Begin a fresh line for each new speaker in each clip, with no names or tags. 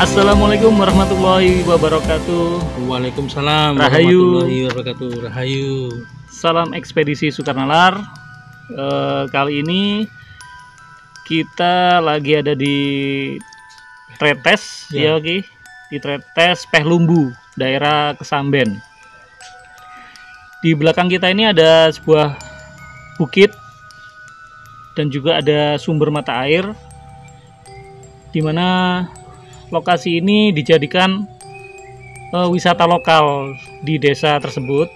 Assalamualaikum warahmatullahi wabarakatuh.
Waalaikumsalam
Rahayu.
warahmatullahi wabarakatuh. Rahayu.
Salam ekspedisi Sukarnalar. Kali ini kita lagi ada di Tretes, ya Ki. Di Tretes Pehlumbu, daerah Kesamben. Di belakang kita ini ada sebuah bukit dan juga ada sumber mata air, di mana lokasi ini dijadikan wisata lokal di desa tersebut.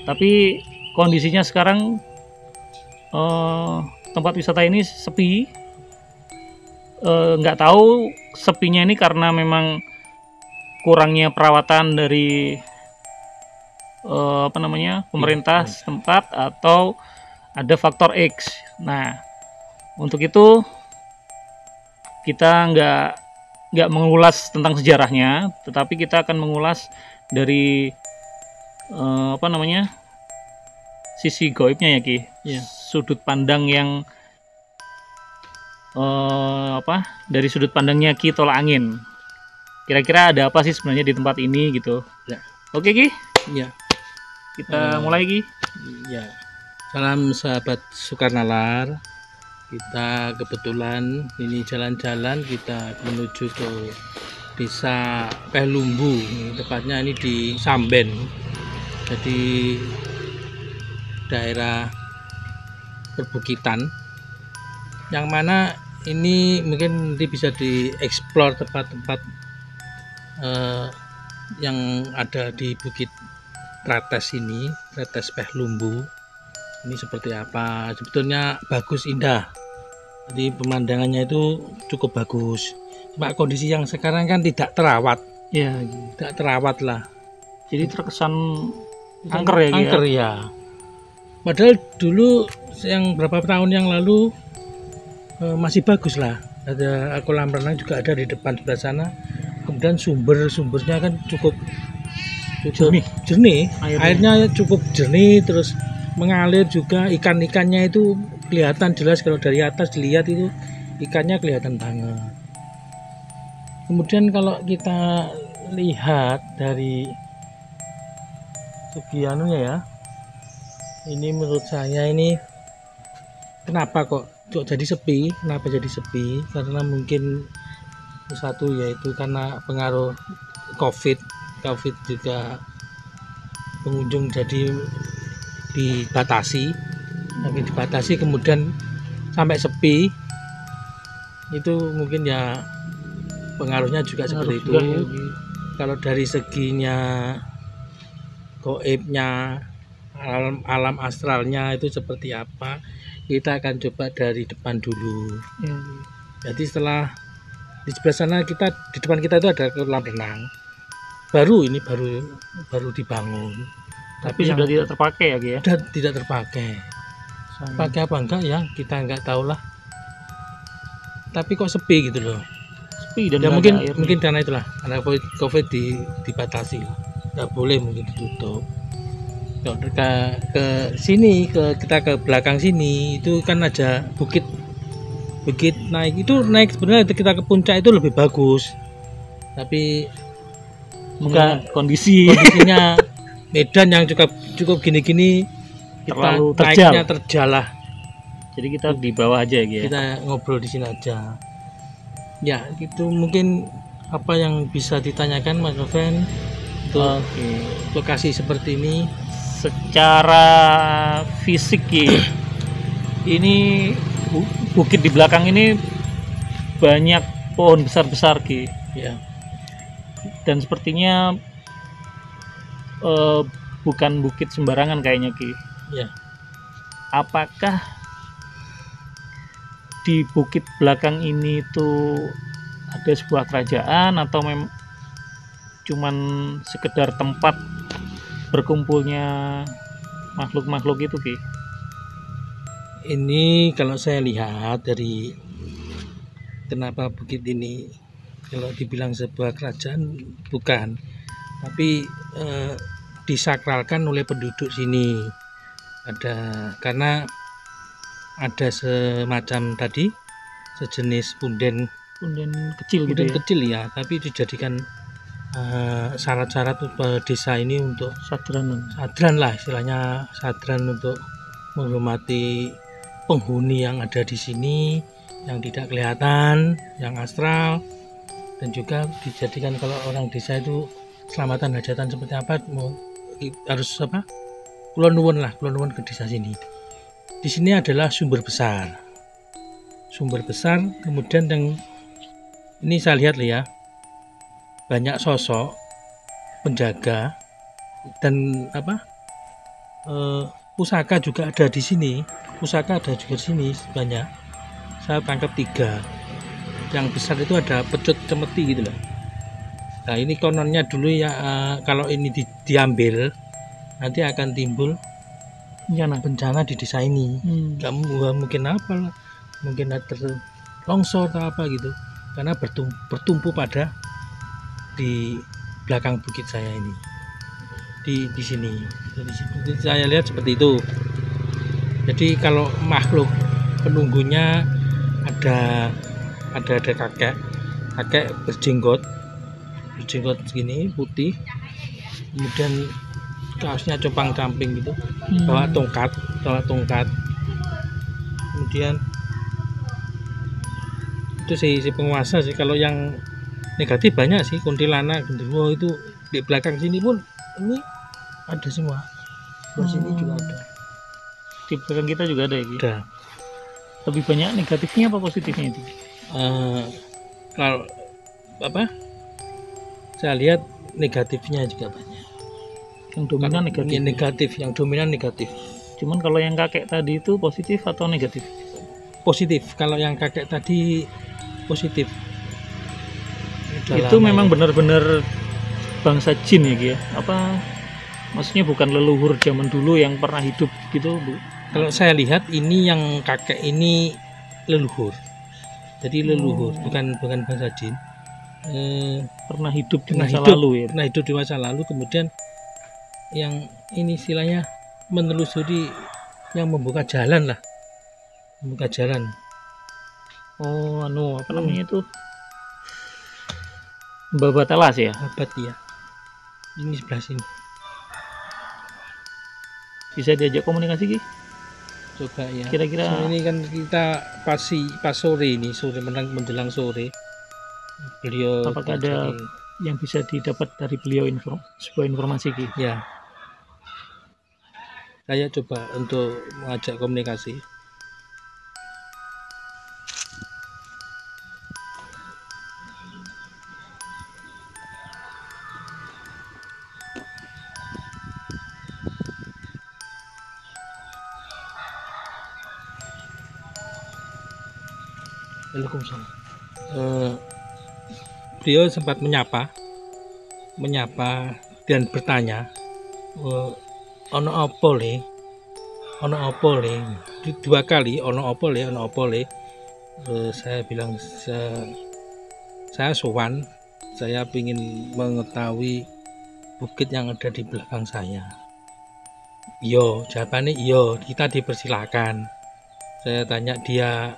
Tapi kondisinya sekarang tempat wisata ini sepi. Nggak tahu sepinya ini karena memang kurangnya perawatan dari pemerintah setempat atau ada faktor X. Nah, untuk itu kita nggak mengulas tentang sejarahnya, tetapi kita akan mengulas dari sisi gaibnya ya Ki, sudut pandang yang dari sudut pandangnya Ki Tolak Angin. Kira-kira ada apa sih sebenarnya di tempat ini gitu?
Ya.
Oke Ki,
Ya.
kita mulai Ki.
Ya. Salam sahabat Sukarnalar. Kita kebetulan ini jalan-jalan, kita menuju ke desa Pehlumbu, tepatnya ini di Samben, jadi daerah perbukitan, yang mana ini mungkin nanti bisa dieksplor tempat-tempat yang ada di Bukit Tretes ini, Tretes Pehlumbu. Ini seperti apa? Sebetulnya bagus, indah. Jadi pemandangannya itu cukup bagus. Cuma kondisi yang sekarang kan tidak terawat.
Ya,
tidak terawat lah.
jadi terkesan angker ya Ki.
Angker ya. Padahal dulu yang berapa tahun yang lalu masih bagus lah. Ada kolam renang juga ada di depan sebelah sana. Kemudian sumbernya kan cukup jernih. Airnya cukup jernih, terus mengalir juga. Ikan-ikannya itu kelihatan jelas, kalau dari atas dilihat itu ikannya kelihatan banget. Kemudian kalau kita lihat dari segi anunya ya, ini menurut saya ini kenapa kok jadi sepi? Kenapa jadi sepi? Karena mungkin satu yaitu karena pengaruh COVID juga, pengunjung jadi dibatasi, kemudian sampai sepi. Itu mungkin ya pengaruhnya juga seperti itu. Kalau dari seginya gaibnya, alam astralnya itu seperti apa, kita akan coba dari depan dulu. Jadi setelah di sebelah sana, di depan kita itu ada kolam renang, baru dibangun.
Tapi sudah tidak terpakai ya Ki ya?
Sudah tidak terpakai. Pakai apa enggak ya, kita enggak tahu lah. Tapi kok sepi gitu loh.
Sepi dan
ya mungkin karena itulah, karena COVID dibatasi, nggak boleh mungkin ditutup. Kalau ke sini, kita ke belakang sini itu kan ada bukit naik. Itu naik sebenarnya kita ke puncak itu lebih bagus. Tapi
bukan kondisinya
medan yang cukup gini-gini,
terlalu
naiknya terjal lah.
Jadi kita di bawah aja ya.
Kita ngobrol di sini aja. Ya, itu mungkin apa yang bisa ditanyakan Mas Noven untuk lokasi seperti ini.
Secara fisik Ki, ini bukit di belakang ini banyak pohon besar-besar Ki.
Ya.
Dan sepertinya bukan bukit sembarangan kayaknya Ki.
Ya.
Apakah di bukit belakang ini tuh ada sebuah kerajaan atau memang cuman sekedar tempat berkumpulnya makhluk-makhluk itu Ki?
Ini kalau saya lihat dari kenapa bukit ini, kalau dibilang sebuah kerajaan bukan, tapi disakralkan oleh penduduk sini. Karena ada semacam tadi sejenis punden
punden kecil gitu
Punden
ya.
kecil ya, tapi dijadikan syarat-syarat desa ini untuk
Sadran.
sadran lah istilahnya, sadran untuk menghormati penghuni yang ada di sini, yang tidak kelihatan, yang astral, dan juga dijadikan kalau orang desa itu selamatan hajatan seperti apa harus apa, kulon nuwun ke desa sini. Di sini adalah sumber besar, kemudian yang ini saya lihat ya, banyak sosok penjaga dan pusaka juga ada di sini. Banyak. Saya tangkap 3. Yang besar itu ada pecut cemeti gitu loh. Nah ini kononnya dulu ya, kalau ini diambil nanti akan timbul bencana di desa ini. Mungkin apa lah, mungkin ada longsor atau apa gitu, karena bertumpu pada di belakang bukit saya ini, di sini. Jadi saya lihat seperti itu. Jadi kalau makhluk penunggunya ada kakek berjenggot segini putih, kemudian kaosnya compang-camping gitu, bawa tongkat, kemudian itu si penguasa sih. Kalau yang negatif banyak sih, kuntilanak, genderuwo itu di belakang sini pun ini ada semua. Di sini juga ada.
Di belakang kita juga ada ya.
Ada.
Lebih banyak negatifnya apa positifnya itu?
Kalau saya lihat negatifnya juga banyak.
Yang dominan negatif.
Yang dominan negatif.
Cuman kalau yang kakek tadi itu positif atau negatif?
Positif. Kalau yang kakek tadi positif.
Itu memang benar-benar bangsa jin ya, Ki ya? Apa maksudnya bukan leluhur zaman dulu yang pernah hidup gitu, Bu?
Kalau saya lihat ini yang kakek ini leluhur. Jadi leluhur, bukan bangsa jin.
Pernah hidup di masa lalu ya.
Pernah hidup di masa lalu, kemudian yang ini istilahnya menelusuri, yang membuka jalan lah. Membuka jalan.
Oh, apa namanya itu? Babat alas ya?
Babat ya. Ini sebelah sini.
Bisa diajak komunikasi, Ki?
Coba ya.
Kira-kira
ini kan kita pas sore ini, menjelang sore. Beliau
apakah ada yang bisa didapat dari beliau sebuah informasi, Ki?
Ya. Saya coba untuk mengajak komunikasi. Waalaikumsalam. Beliau sempat menyapa dan bertanya, ono apa le? Dua kali ono apa le? Saya bilang saya sowan, saya ingin mengetahui bukit yang ada di belakang saya. Jawabannya kita dipersilakan. Saya tanya dia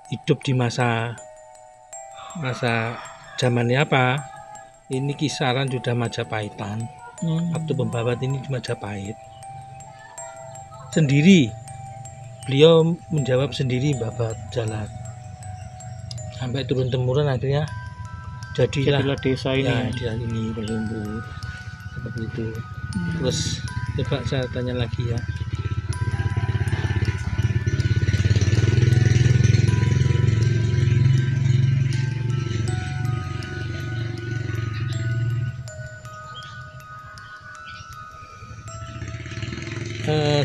hidup di masa zamannya apa? Ini kisaran sudah Majapahitan. Waktu pembabat ini di Majapahit. Sendiri. Beliau menjawab sendiri babat jalan. Sampai turun temurun akhirnya jadilah
desa ini.
Ya, desa ini bertumbuh seperti itu. Terus coba saya tanya lagi ya.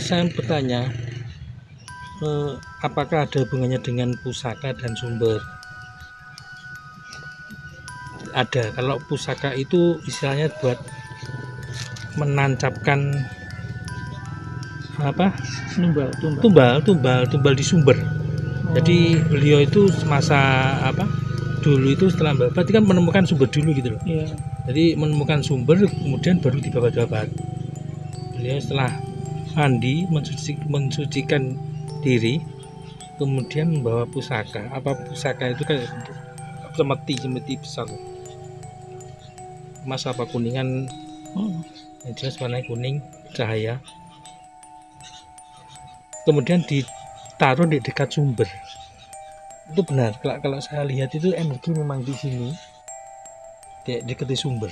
Saya bertanya, apakah ada hubungannya dengan pusaka dan sumber? Ada. Kalau pusaka itu istilahnya buat menancapkan tumbal di sumber. Jadi beliau itu semasa dulu itu setelah berarti kan menemukan sumber dulu gitu loh.
Yeah.
Jadi menemukan sumber kemudian baru dibabat-babat. Beliau setelah mandi mensucikan diri, kemudian membawa pusaka. Pusaka itu kan cemeti besar. Mas apa kuningan, yang jelas warnanya kuning cahaya. Kemudian ditaruh di dekat sumber. Itu benar, kalau saya lihat itu energi memang di sini, di dekat sumber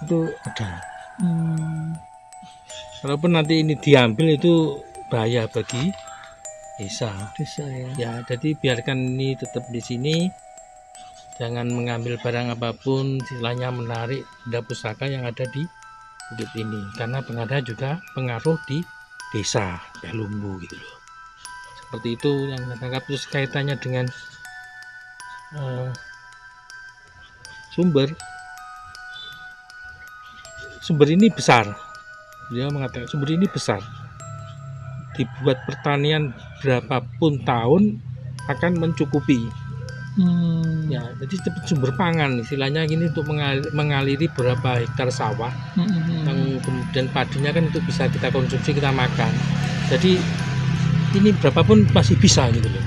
itu ada. Walaupun nanti ini diambil itu bahaya bagi desa
ya.
Ya, jadi biarkan ini tetap di sini, jangan mengambil barang apapun, istilahnya menarik benda pusaka yang ada di bukit ini, karena ada juga pengaruh di desa Lumbu gitu loh. Seperti itu yang saya tangkap. Terus kaitannya dengan sumber ini besar. Dia mengatakan sumber ini besar, dibuat pertanian berapapun tahun akan mencukupi. Ya, jadi sumber pangan istilahnya gini, untuk mengaliri berapa hektar sawah, yang kemudian padunya kan itu bisa kita konsumsi, kita makan. Jadi ini berapapun masih bisa gitu loh.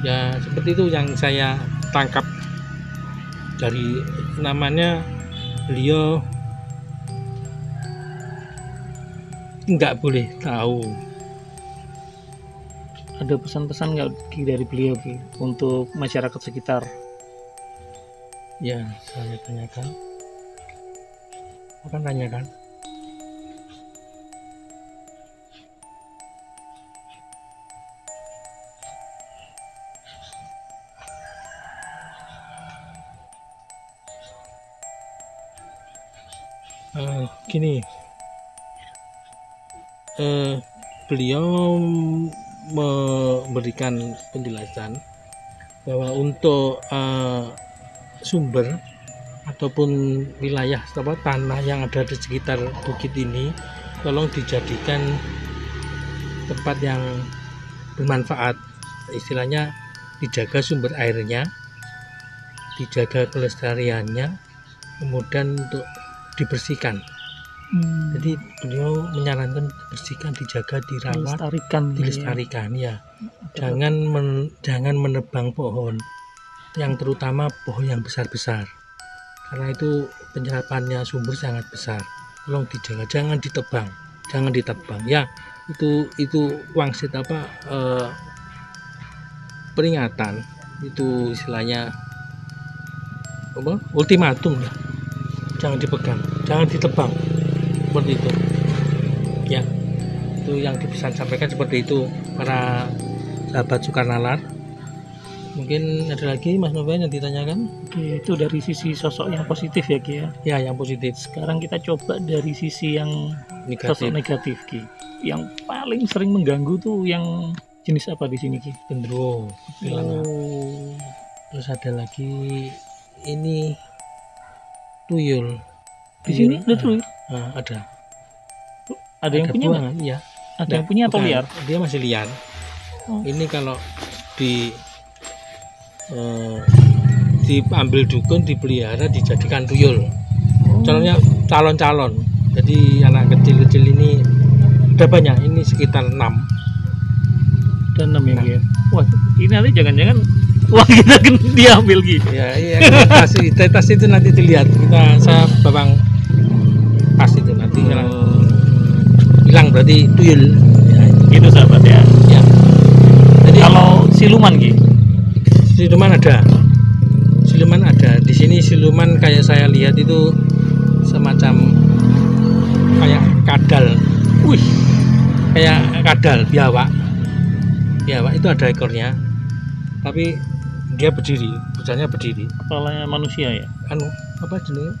Ya, seperti itu yang saya tangkap dari namanya. Beliau nggak boleh tahu.
Ada pesan-pesan nggak dari beliau Ki untuk masyarakat sekitar?
Ya, saya tanyakan. Akan tanyakan. Gini, beliau memberikan penjelasan bahwa untuk sumber ataupun wilayah tanah yang ada di sekitar bukit ini tolong dijadikan tempat yang bermanfaat, istilahnya dijaga sumber airnya, dijaga kelestariannya, kemudian untuk dibersihkan. Jadi beliau menyarankan dibersihkan, dijaga, dirawat, dilestarikan ya. Jangan menebang pohon, yang terutama pohon yang besar-besar, karena itu penyerapannya sumber sangat besar. Tolong dijaga, jangan ditebang ya. Itu wangsit peringatan, itu istilahnya ultimatum ya. Jangan dipegang, jangan ditebang, seperti itu ya. Itu yang disampaikan seperti itu para sahabat Sukarnalar. Mungkin ada lagi Mas Noven yang ditanyakan?
Oke, itu dari sisi sosok yang positif ya Ki ya.
Ya, yang positif.
Sekarang kita coba dari sisi yang
negatif.
Sosok negatif Ki. Yang paling sering mengganggu tuh yang jenis apa di sini Ki?
Gendruwo. Terus ada lagi ini tuyul.
Di sini ada tuyul?
Ada.
Ada yang punya nggak?
Iya.
Ada yang punya atau liar?
Dia masih liar. Ini kalau diambil dukun, dipelihara, dijadikan tuyul. Calon-calon. Jadi anak kecil-kecil ini ada banyak. Ini sekitar 6.
Dan 6 ya. Wah, ini nanti jangan-jangan uang kita kan diambil gitu.
Ya, iya. Tas itu nanti dilihat. Saya babang pas itu nanti hilang berarti tuyul. Ya,
gitu sahabat ya.
Ya. Jadi
kalau siluman Ki?
Siluman ada. Di sini siluman kayak saya lihat itu semacam kayak kadal. Kayak kadal biawak. Biawak itu ada ekornya. Tapi dia berdiri, bujanya berdiri.
Kepalanya manusia ya?
Apa jenis?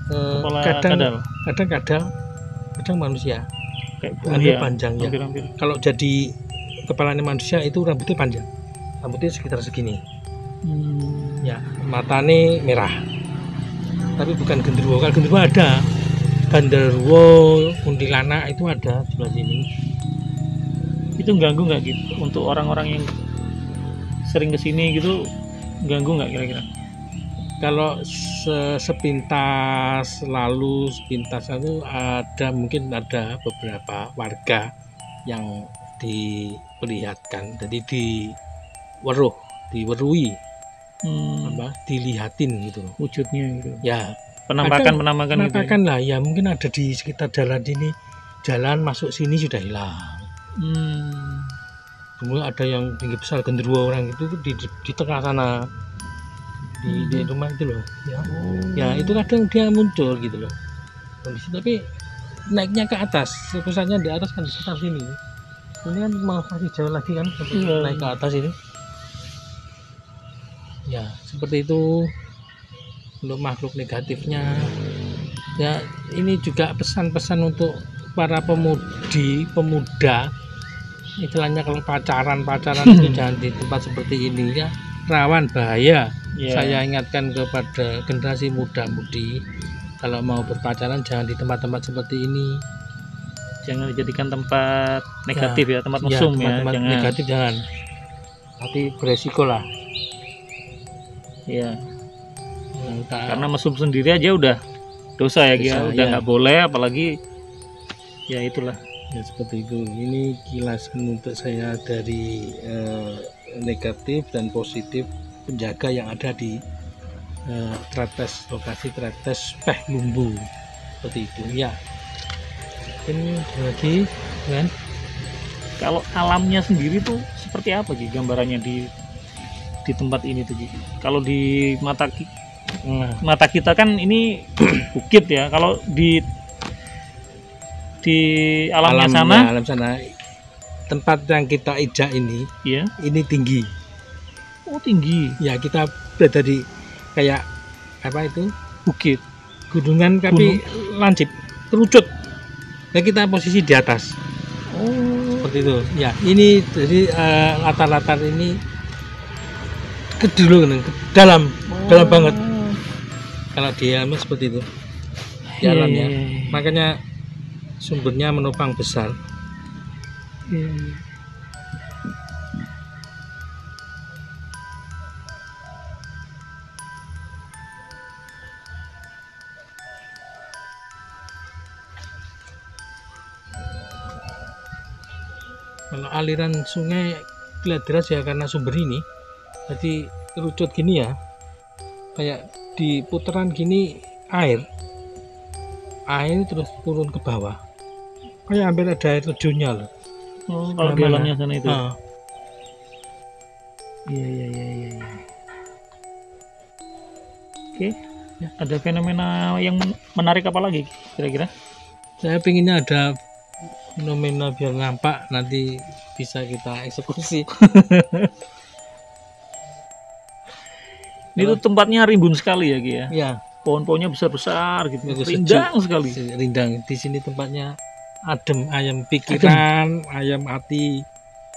Kadal.
Kadang kadal, kadang manusia.
Kayak
panjang ya.
Hampir.
Kalau jadi kepalanya manusia itu rambutnya panjang. Rambutnya sekitar segini. Ya, matanya merah. Tapi bukan genderuwo. Kalau genderuwo ada. Genderuwo, kuntilanak itu ada sebelah sini.
Itu ganggu nggak gitu untuk orang-orang yang sering kesini gitu, ganggu nggak kira-kira?
Kalau sepintas itu mungkin ada beberapa warga yang diperlihatkan, jadi diwerui dilihatin gitu loh.
Wujudnya gitu.
Ya,
Penampakan gitu.
penampakan lah ya, mungkin ada di sekitar jalan ini, jalan masuk sini sudah hilang. Kemudian ada yang tinggi besar genderuwo orang itu di tengah sana, di rumah itu loh. Ya, ya itu kadang dia muncul gitu loh kondisi, tapi naiknya ke atas, pusatnya di atas kan di sekitar sini. Ini kan masih jauh lagi kan naik ke atas ini. Ya seperti itu untuk makhluk negatifnya. Ya ini juga pesan-pesan untuk para pemuda, istilahnya kalau pacaran itu jangan di tempat seperti ini ya, rawan bahaya. Saya ingatkan kepada generasi muda-mudi, kalau mau berpacaran jangan di tempat-tempat seperti ini.
Jangan dijadikan tempat negatif ya, tempat mesum ya.
Tempat
Jangan.
negatif jangan. Tapi beresiko lah.
Ya. Karena mesum sendiri aja udah dosa ya, udah nggak boleh, apalagi ya itulah.
Ya seperti itu. Ini kilasan untuk saya dari negatif dan positif penjaga yang ada di lokasi Tretes Pehlumbu seperti itu ya. Ini lagi kan,
kalau alamnya sendiri tuh seperti apa sih gambarannya di tempat ini tuh Ji? Kalau di mata kita kan ini bukit ya, kalau di alam sana tempat yang kita ijak ini ya, ini tinggi. Oh tinggi
ya, kita berada di kayak apa itu,
bukit
gunungan tapi lancip kerucut. Nah, kita posisi di atas. Seperti itu. Ya, ini jadi latar-latar ini ke dalam banget. Kalau di alamnya seperti itu. Di alam ya. Makanya sumbernya menopang besar. Kalau aliran sungai kelihatan deras ya karena sumber ini, jadi kerucut gini ya, kayak di putaran gini air terus turun ke bawah, kayak hampir ada air terjunnya loh.
Kalau di alamnya sana itu. Iya. Oke, ya, ada fenomena yang menarik apa lagi kira-kira?
Saya pinginnya ada fenomena biar nampak, nanti bisa kita eksekusi.
Ini tuh tempatnya rimbun sekali ya Ki ya.
Iya.
Pohon-pohonnya besar-besar gitu. Rindang sekali.
Rindang. Di sini tempatnya adem, ayam pikiran, ayam hati.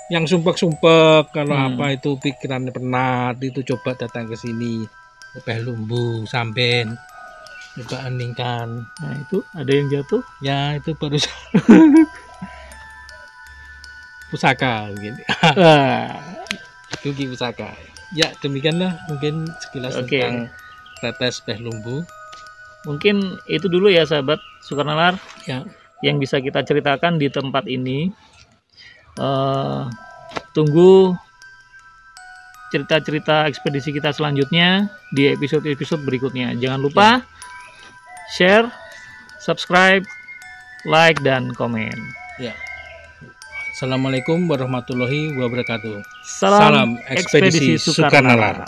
Yang sumpek-sumpek kalau apa itu pikirannya penat, itu coba datang ke sini. Ke Pehlumbu, Samben. Coba heningkan.
Nah itu ada yang jatuh.
Ya itu baru pusaka mungkin. Dugi pusaka. Ya demikianlah mungkin sekilas tentang Tretes Pehlumbu.
Mungkin itu dulu ya sahabat Sukarnalar
ya,
yang bisa kita ceritakan di tempat ini. Tunggu cerita-cerita ekspedisi kita selanjutnya di episode-episode berikutnya. Jangan lupa share, subscribe, like, dan komen.
Ya. Assalamualaikum warahmatullahi wabarakatuh.
Salam ekspedisi Sukarnalar.